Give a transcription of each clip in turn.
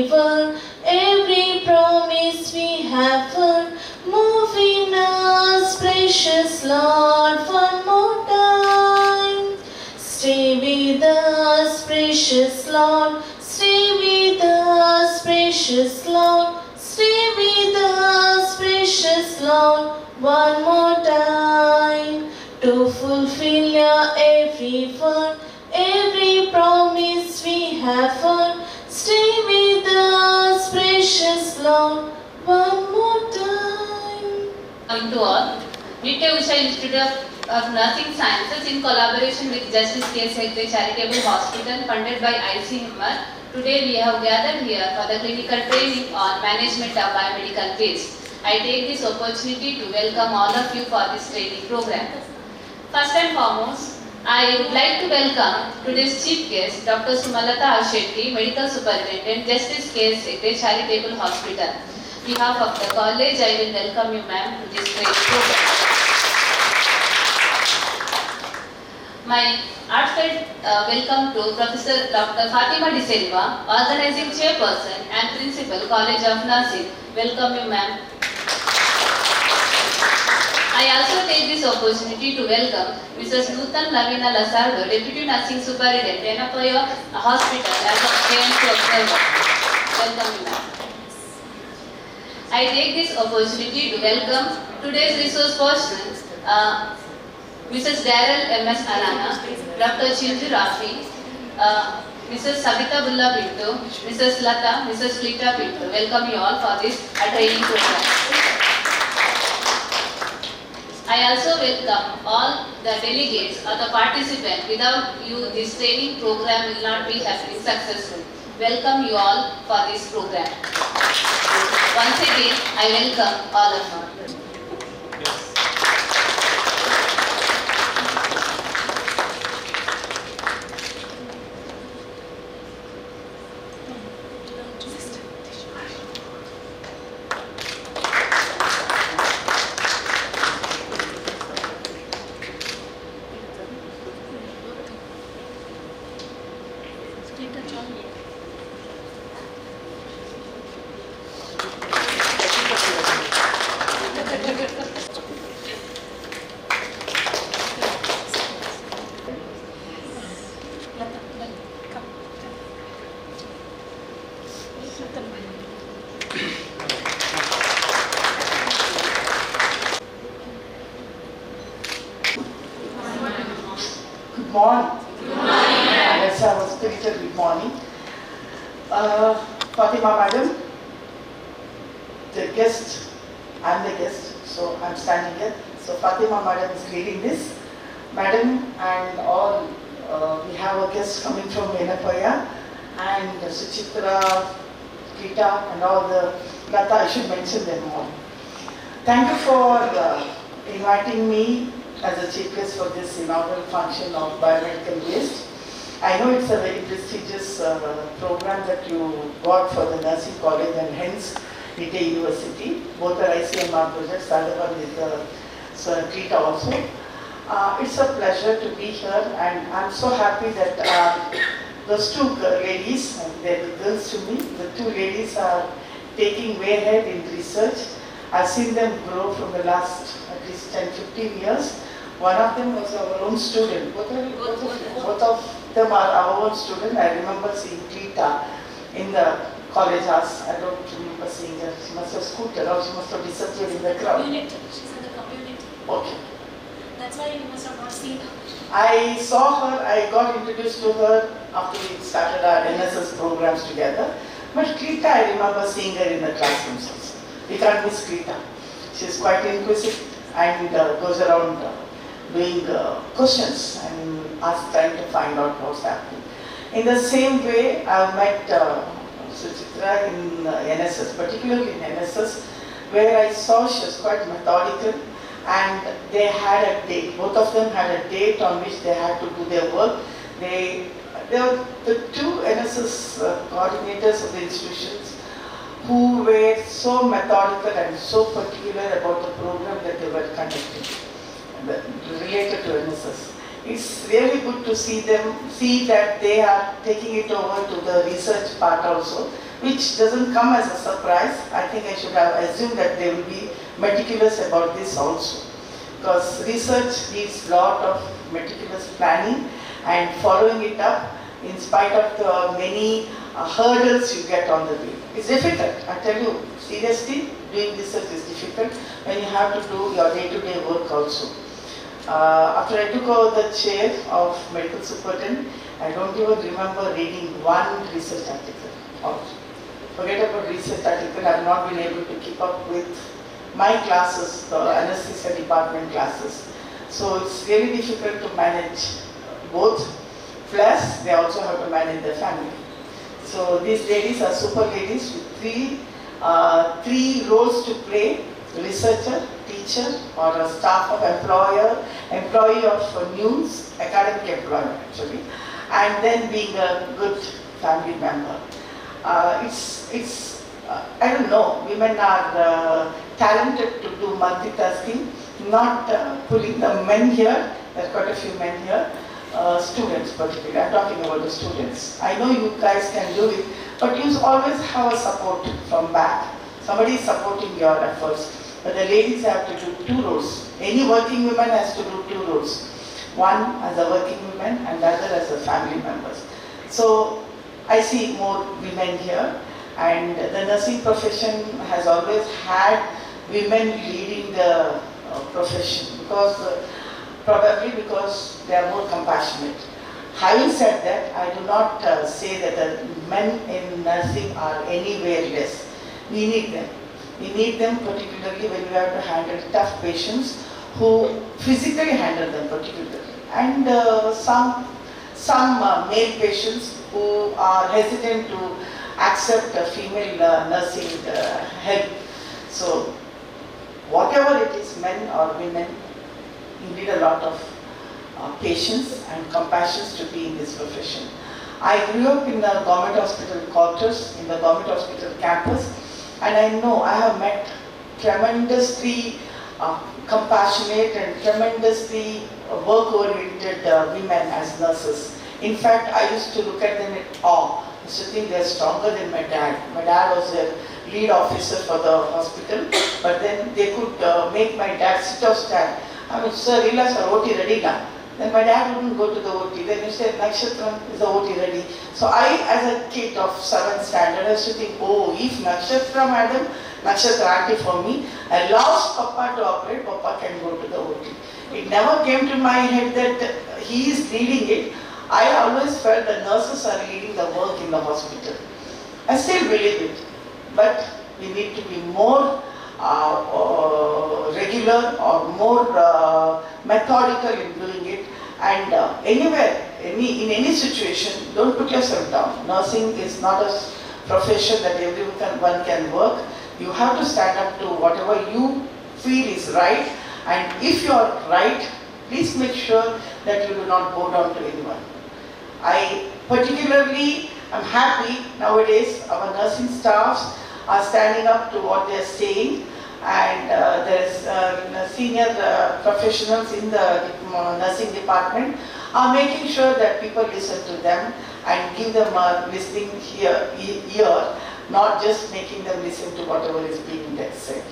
word, every promise we have heard. Move in us, precious Lord, one more time. Stay with us, precious Lord. Stay with us, precious Lord. Stay with us, precious Lord, one more time. To fulfill your every word, every promise we have heard. Stay with us, precious Lord, one more time. To all, Nitte Institute of Nursing Sciences in collaboration with Justice Hegde Charitable Hospital funded by ICMR. Today we have gathered here for the clinical training on management of biomedical waste. I take this opportunity to welcome all of you for this training program. First and foremost, I would like to welcome today's chief guest, Dr. Sumalata Shetty, Medical Superintendent, Justice Hegde Charitable Hospital. On behalf of the college, I will welcome you, ma'am, to this great program. My heartfelt welcome to Professor Dr. Fatima De Silva, Organizing Chairperson and Principal, College of Nursing. Welcome you, ma'am. I also take this opportunity to welcome Mrs. Nutan Lavina Lasardo, Deputy Nursing Superintendent, Tenapoya Hospital, as a KMC observer. Welcome you, ma'am. I take this opportunity to welcome today's resource persons, Mrs. Daryl M.S. Arana, Dr. Chinju Rafi, Mrs. Savita Bulla Pinto, Mrs. Lata, Mrs. Lita Pinto. Welcome you all for this training program. I also welcome all the delegates or the participants. Without you, this training program will not be successful. Welcome you all for this program. Once again, I welcome all of you. Good morning. Good morning. Let's have a spirited good morning. Fatima Madam, the guest, I'm the guest, so I'm standing here. So Fatima Madam is leading this. Madam and all, we have a guest coming from Tenapoya and Suchitra, Kita and all the Lata, I should mention them all. Thank you for inviting me as a chief guest for this inaugural function of biomedical waste. I know it's a very prestigious program that you got for the nursing college and hence Nitte University. Both are ICMR projects, the other one is Krita also. It's a pleasure to be here and I'm so happy that those two ladies, they're the girls to me, the two ladies are taking way ahead in research. I've seen them grow from the last at least 10-15 years. One of them was our own student. Both of them are our own student. I remember seeing Krita in the college house. I don't remember seeing her. She must have scooted or she must have disappeared in the crowd. Community. She's in the community. Okay. That's why you must have not seen her. I saw her, I got introduced to her after we started our NSS programs together. But Krita, I remember seeing her in the classrooms also. We can't miss Krita. She's quite inquisitive and goes around doing questions and trying to find out what's happening. In the same way, I've met Suchitra in NSS, particularly in NSS, where I saw she was quite methodical and they had a date. Both of them had a date on which they had to do their work. They were the two NSS coordinators of the institutions who were so methodical and so particular about the program that they were conducting related to NSS. It's really good to see that they are taking it over to the research part also, which doesn't come as a surprise. I think I should have assumed that they will be meticulous about this also. Because research needs a lot of meticulous planning and following it up in spite of the many hurdles you get on the way. It's difficult, I tell you, seriously, doing research is difficult when you have to do your day-to-day work also. After I took over the chair of medical superintendent, I don't even remember reading one research article. Forget about research article, I have not been able to keep up with my classes, the anesthesia department classes. So it's really difficult to manage both, plus they also have to manage their family. So these ladies are super ladies with three roles to play: researcher, teacher, or a staff of employee of news, academic employee actually, and then being a good family member. I don't know, women are talented to do multitasking, not pulling the men here, there are quite a few men here, students particularly, I'm talking about the students. I know you guys can do it, but you always have a support from back. Somebody is supporting your efforts. But the ladies have to do two roles. Any working woman has to do two roles. One as a working woman and the other as a family members. So I see more women here, and the nursing profession has always had women leading the profession probably because they are more compassionate. Having said that, I do not say that the men in nursing are anywhere less. We need them. We need them particularly when you have to handle tough patients who physically handle them particularly. And some male patients who are hesitant to accept a female nursing help. So whatever it is, men or women, you need a lot of patience and compassion to be in this profession. I grew up in the government hospital quarters, in the government hospital campus, and I know I have met tremendously compassionate and tremendously work-oriented women as nurses. In fact, I used to look at them in awe. I used to think they're stronger than my dad. My dad was the lead officer for the hospital, but then they could make my dad sit or stand. I mean, sir, relax, sir, OT ready now. Then my dad wouldn't go to the OT. Then you said, Nakshatram, is the OT ready? So I, as a kid of 7th standard, I used to think, oh, if Nakshatra madam, Nakshatra auntie for me, allows Papa to operate, Papa can go to the OT. It never came to my head that he is leading it. I always felt the nurses are leading the work in the hospital. I still believe it, but we need to be more regular or more methodical in doing it. And anywhere, in any situation, don't put yourself down. Nursing is not a profession that everyone can work. You have to stand up to whatever you feel is right. And if you are right, please make sure that you do not bow down to anyone. I particularly am happy nowadays our nursing staffs are standing up to what they are saying, and there's senior professionals in the nursing department are making sure that people listen to them and give them a listening ear, not just making them listen to whatever is being said.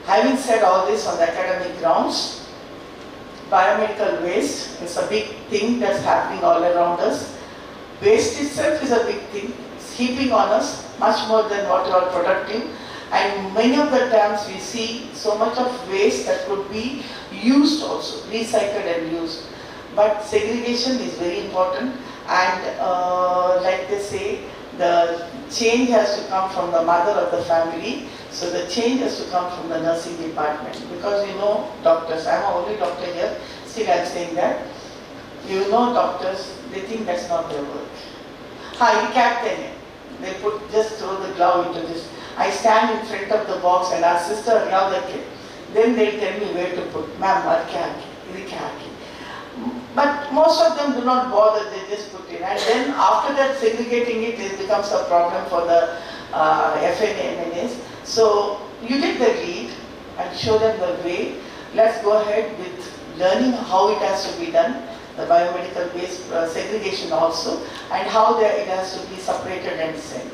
Having said all this on the academic grounds, biomedical waste is a big thing that's happening all around us. Waste itself is a big thing. It's heaping on us much more than what you are productive. And many of the times we see so much of waste that could be used also, recycled and used. But segregation is very important, and like they say, the change has to come from the mother of the family. So the change has to come from the nursing department, because you know doctors, I'm the only doctor here, still I'm saying that. You know doctors, they think that's not their work. They just throw the glove into this. I stand in front of the box and ask sister, then they tell me where to put, ma'am, but most of them do not bother, they just put in. And then after that segregating it becomes a problem for the FNAs. So you take the lead and show them the way. Let's go ahead with learning how it has to be done, the biomedical based segregation also, and how it has to be separated and sent.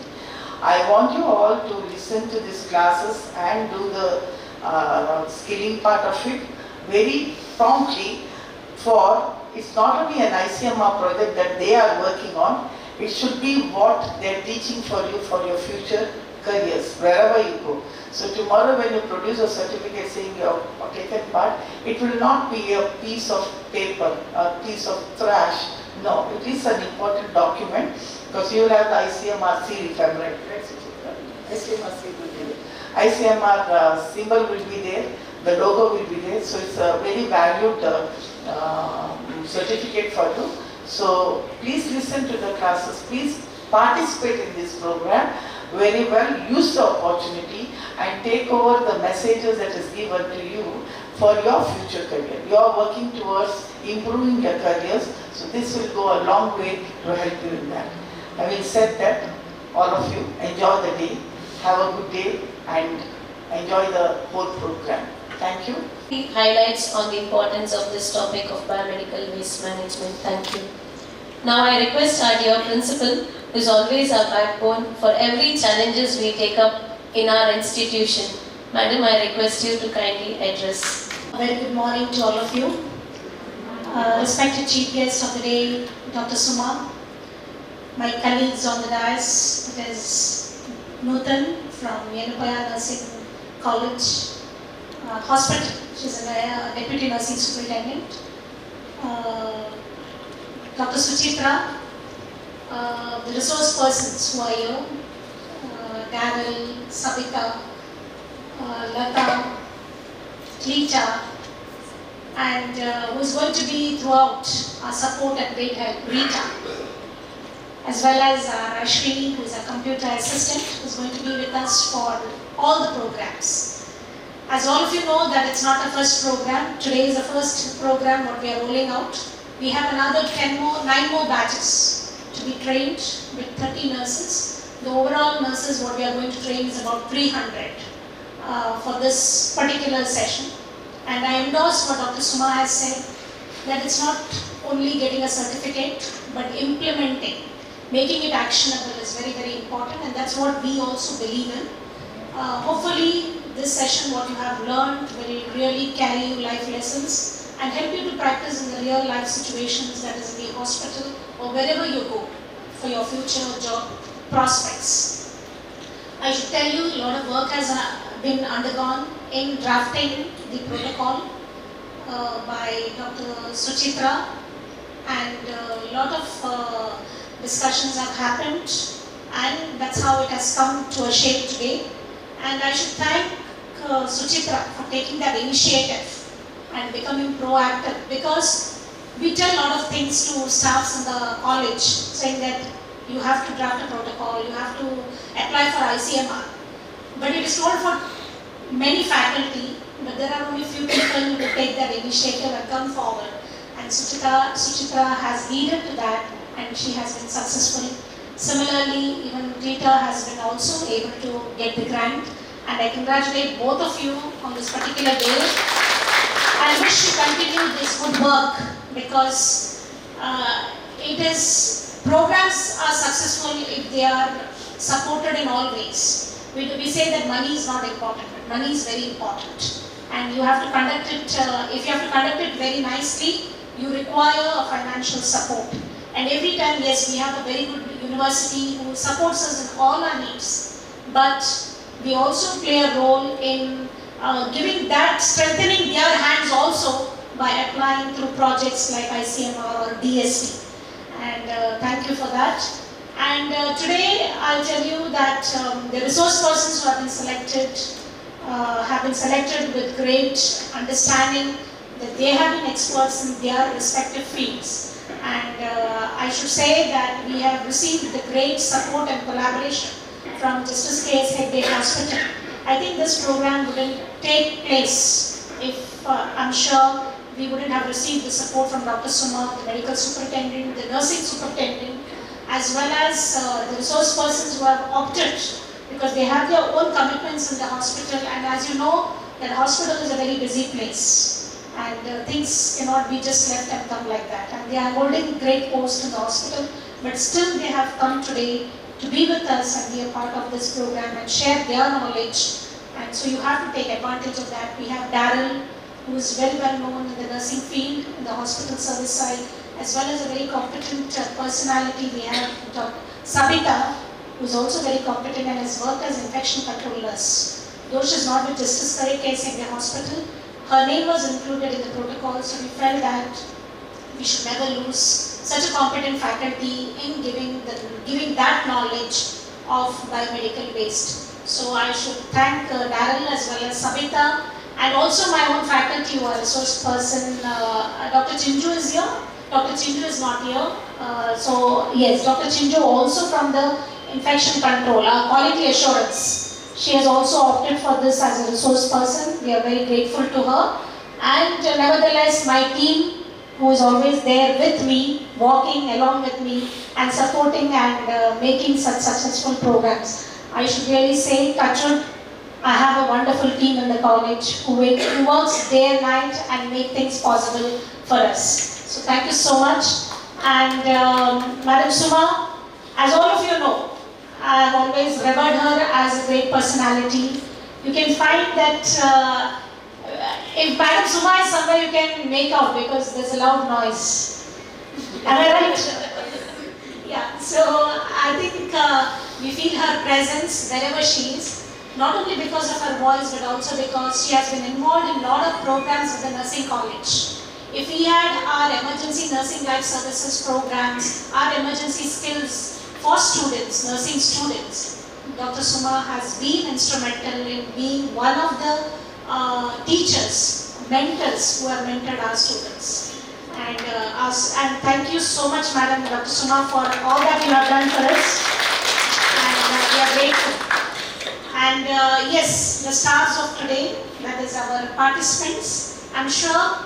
I want you all to listen to these classes and do the skilling part of it very promptly, for it's not only an ICMR project that they are working on, it should be what they are teaching for you for your future careers, wherever you go. So tomorrow when you produce a certificate saying you have taken part, it will not be a piece of paper, a piece of trash. No, it is an important document, because you will have the ICMR seal, if I am right, ICMR seal will be there. ICMR symbol will be there, the logo will be there, so it's a very valued certificate for you. So please listen to the classes, please participate in this program very well, use the opportunity and take over the messages that is given to you for your future career. You are working towards improving your careers, so this will go a long way to help you in that. Having said that, all of you enjoy the day, have a good day and enjoy the whole program. Thank you. Highlights on the importance of this topic of biomedical waste management. Thank you. Now I request our dear principal, who is always our backbone for every challenges we take up in our institution. Madam, I request you to kindly address. A very good morning to all of you. Respected Chief Guest of the day, Dr. Suma, my colleagues on the dais, it is Nitte from Yenupaya Nursing College, Hospital, she's a Deputy Nursing Superintendent, Dr. Suchitra, the resource persons who are here, Daryl, Sabita, Lata, Klita, and who is going to be throughout our support and great help, Rita, as well as Ashwini, who is a computer assistant, who is going to be with us for all the programs. As all of you know that it's not a first program, today is the first program what we are rolling out. We have another 9 more batches to be trained with 30 nurses. The overall nurses what we are going to train is about 300 for this particular session. And I endorse what Dr. Suma has said, that it's not only getting a certificate, but implementing, making it actionable is very, very important, and that's what we also believe in. Hopefully, this session, what you have learned, will really carry you life lessons and help you to practice in the real life situations, that is in the hospital or wherever you go for your future job prospects. I should tell you, a lot of work has been undergone in drafting the protocol by Dr. Suchitra, and a lot of discussions have happened, and that's how it has come to a shape today. And I should thank Suchitra for taking that initiative and becoming proactive, because we tell a lot of things to staffs in the college, saying that you have to draft a protocol, you have to apply for ICMR. But it is told for many faculty, but there are only few people who take that initiative and come forward. And Suchitra has leaded to that, and she has been successful. Similarly, even Rita has been also able to get the grant, and I congratulate both of you on this particular day. I wish you continue this good work, because programs are successful if they are supported in all ways. We say that money is not important, but money is very important. And you have to conduct it, if you have to conduct it very nicely, you require a financial support. And every time, yes, we have a very good university who supports us in all our needs, but we also play a role in giving that, strengthening their hands also by applying through projects like ICMR or DST. And thank you for that. And today I'll tell you that the resource persons who have been selected with great understanding that they have been experts in their respective fields. And I should say that we have received the great support and collaboration from Justice K.S. Hegde Hospital. I think this program wouldn't take place if I'm sure we wouldn't have received the support from Dr. Suma, the medical superintendent, the nursing superintendent, as well as the resource persons who have opted, because they have their own commitments in the hospital, and as you know, that hospital is a very busy place, and things cannot be just left and come like that, and they are holding great post in the hospital, but still they have come today to be with us and be a part of this program and share their knowledge. And so you have to take advantage of that. We have Daryl, who is well known in the nursing field, in the hospital service side, as well as a very competent personality. We have Dr. Sabita, who is also very competent and has worked as infection control nurse. Though she is not with Justice Curry Case in the hospital, her name was included in the protocol, so we felt that we should never lose such a competent faculty in giving that knowledge of biomedical waste. So I should thank Daryl as well as Sabita, and also my own faculty who are resource person. Dr. Chinju is here. Dr. Chinju is not here. So yes, Dr. Chinju also from the infection control, quality assurance. She has also opted for this as a resource person. We are very grateful to her. And nevertheless, my team, who is always there with me, walking along with me and supporting and making such successful programs. I should really say, touchwood, I have a wonderful team in the college who works day and night and make things possible for us. So thank you so much. And Madam Suma, as all of you know, I have always revered her as a great personality. You can find that if Madam Suma is somewhere, you can make out because there's a loud noise. Am I right? Yeah, so I think we feel her presence wherever she is, not only because of her voice, but also because she has been involved in a lot of programs with the nursing college. If we had our emergency nursing life services programs, our emergency skills for students, nursing students, Dr. Suma has been instrumental in being one of the teachers, mentors who have mentored our students. And thank you so much, Madam Dr. Suma, for all that you have done for us. And we are grateful. And yes, the stars of today, that is our participants. I'm sure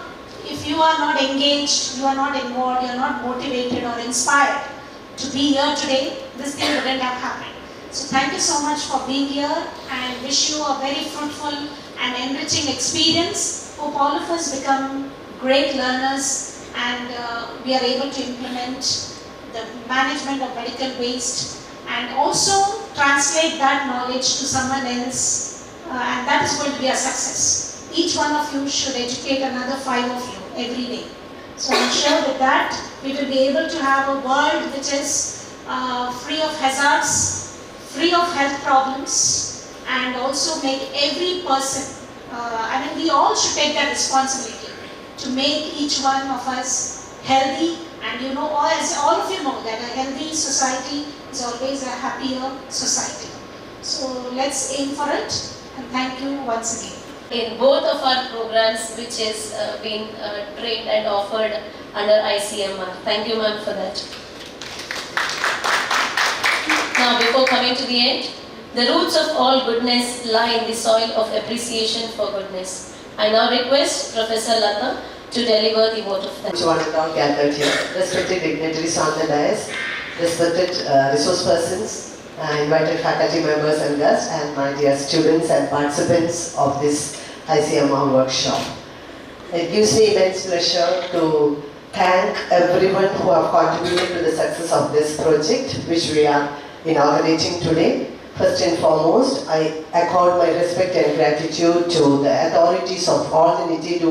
if you are not engaged, you are not involved, you are not motivated or inspired to be here today, this thing wouldn't have happened. So thank you so much for being here and wish you a very fruitful and enriching experience. Hope all of us become great learners and we are able to implement the management of medical waste and also translate that knowledge to someone else, and that is going to be a success. Each one of you should educate another 5 of you every day. So I'm sure with that we will be able to have a world which is free of hazards, free of health problems, and also make every person, we all should take that responsibility to make each one of us healthy. And you know, as all of you know, that a healthy society is always a happier society. So let's aim for it, and thank you once again. In both of our programs, which is being trained and offered under ICMR. Thank you, ma'am, for that. Now, before coming to the end, the roots of all goodness lie in the soil of appreciation for goodness. I now request Professor Lata to deliver the vote of thanks. One and all gathered here, respected dignitaries on the dais, respected resource persons, invited faculty members and guests, and my dear students and participants of this ICMR workshop. It gives me immense pleasure to thank everyone who have contributed to the success of this project, which we are inaugurating today. First and foremost, I accord my respect and gratitude to the authorities of all the Nitte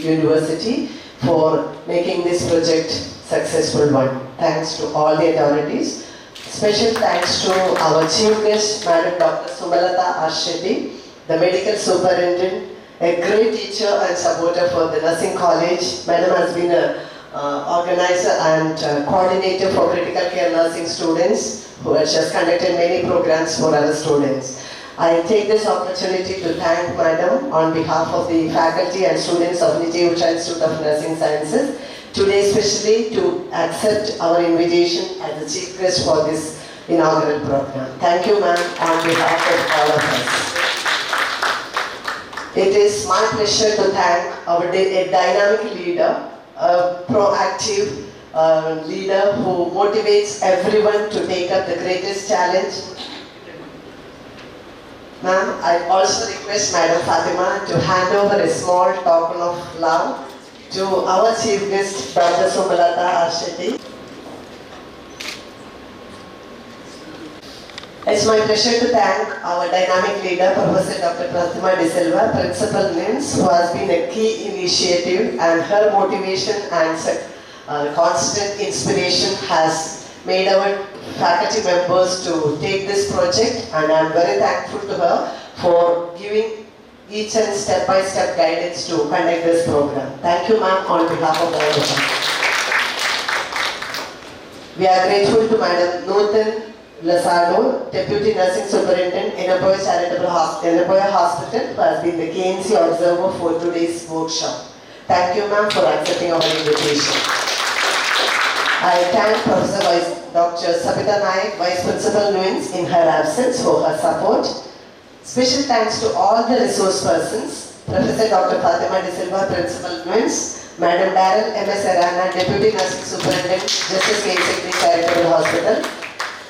University for making this project successful one. Thanks to all the authorities. Special thanks to our chief guest, Madam Dr. Sumalata Asheti, the medical superintendent, a great teacher and supporter for the nursing college. Madam has been an organizer and coordinator for critical care nursing students, who has conducted many programs for our students. I take this opportunity to thank Madam on behalf of the faculty and students of Nitte Institute of Nursing Sciences, today especially to accept our invitation as the chief guest for this inaugural program. Thank you, ma'am, on behalf of all of us. It is my pleasure to thank our dynamic leader, a proactive leader who motivates everyone to take up the greatest challenge. Ma'am, I also request Madam Fatima to hand over a small token of love to our chief guest, Dr. Sumalata Asheti. It's my pleasure to thank our dynamic leader, Professor Dr. Pratima De Silva, Principal NIMS, who has been a key initiative, and her motivation and constant inspiration has made our faculty members to take this project, and I am very thankful to her for giving each and step-by-step guidance to conduct this program. Thank you, ma'am, on behalf of all of us. We are grateful to Madam Nitte Lasado, Deputy Nursing Superintendent, Hegde Charitable Hospital, who has been the KNC observer for today's workshop. Thank you, ma'am, for accepting our invitation. I thank Professor Dr. Sabita Naik, Vice Principal NIMS, in her absence for her support. Special thanks to all the resource persons, Professor Dr. Pratima De Silva, Principal NIMS, Madam Daryl M.S. Arana, Deputy Nursing Superintendent, Justice Hegde Charitable Hospital,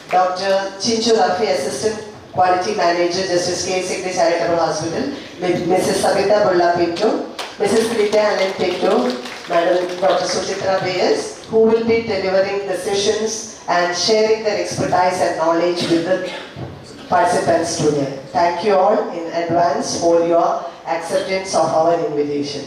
Dr. Chinchu Rafi, Assistant Quality Manager, Justice Hegde Charitable Hospital, Mrs. Sabita Bulla Pinto, Mrs. Nitte Allen Pinto, Madam Dr. Suchitra Bayes, who will be delivering the sessions and sharing their expertise and knowledge with the participants today. Thank you all in advance for your acceptance of our invitation.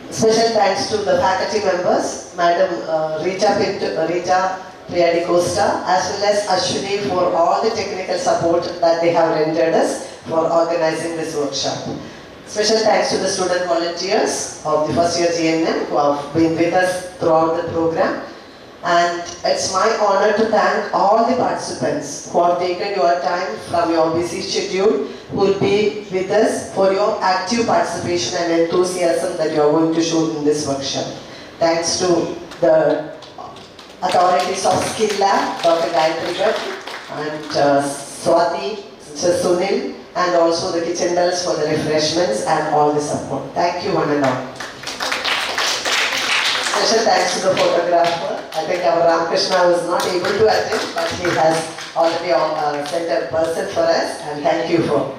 Special thanks to the faculty members, Madam Rita Priya Costa, as well as Ashwini, for all the technical support that they have rendered us for organizing this workshop. Special thanks to the student volunteers of the first year GNM who have been with us throughout the program. And it's my honor to thank all the participants who have taken your time from your busy schedule, who will be with us for your active participation and enthusiasm that you are going to show in this workshop. Thanks to the authorities of Skill Lab, Dr. Gayatri Bhatt and Swati, Sunil, and also the kitchen bells for the refreshments and all the support. Thank you one and all. Special thanks to the photographer. I think our Ramakrishna was not able to attend, but he has already sent a person for us, and thank you for